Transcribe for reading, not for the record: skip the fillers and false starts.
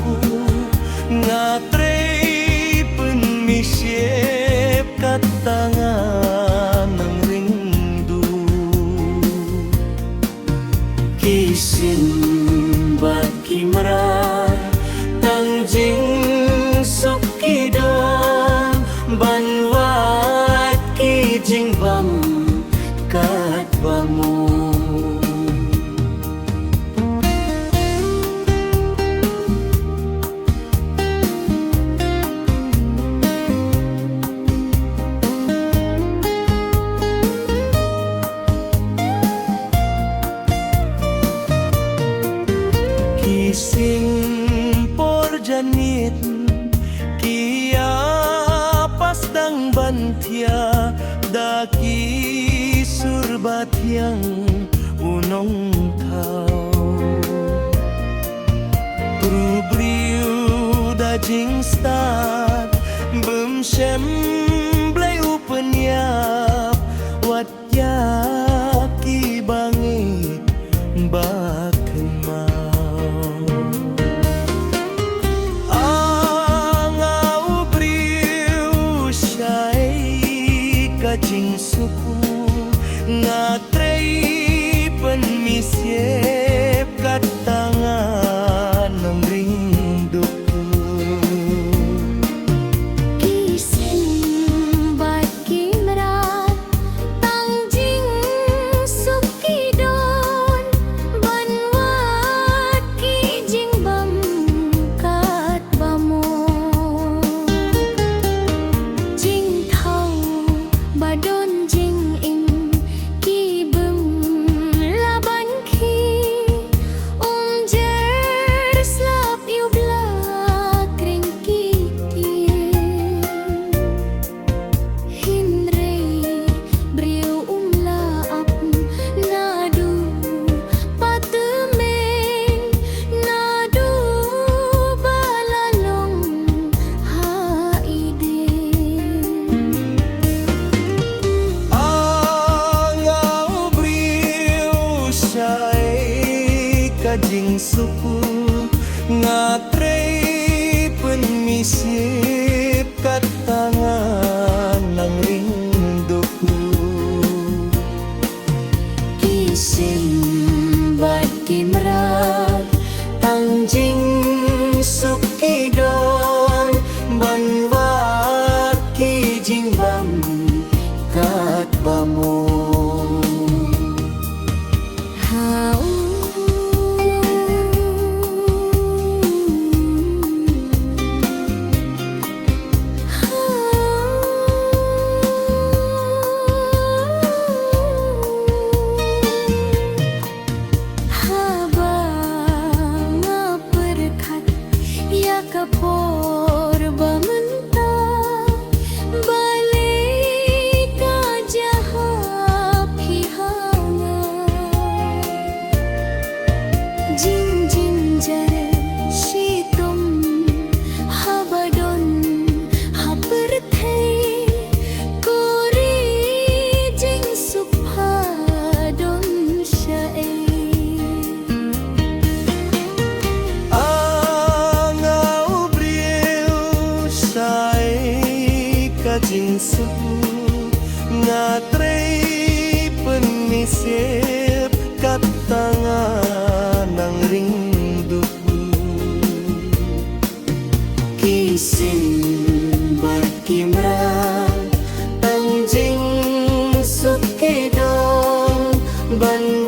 suku ngatre penmisiep katangan ng rindu kisin bagi merah tangjing sukidong banwat kijing bam kat bamu kising porjanit kia pasdang bantia daki surbat yang unong tau Trubriu dajing stat bemsem blai upanyap wat yaki bangit bakema kajing suku ngatrei penmisiep katangan ng rinduku kisin bagi merat tangjing sukidon banwat kijing bam kat bamu jing thau badon jing in ki bum laban khi jer slap yu blak ring kiti hinre briu laap nadu patumen nadu balalong haide kajing suku ngatrei penmisip katangan ng rinduku kisin bagi merat tangjing sukidon banwat kijing bam kat bamu kapor bamentah balik kajah pihanga jing jing jare situm habadon haperthai kori jing suphadon syai kajing suku ngatrei penmisip katangan ng rinduku kisin berkimran tangjing sukidong ban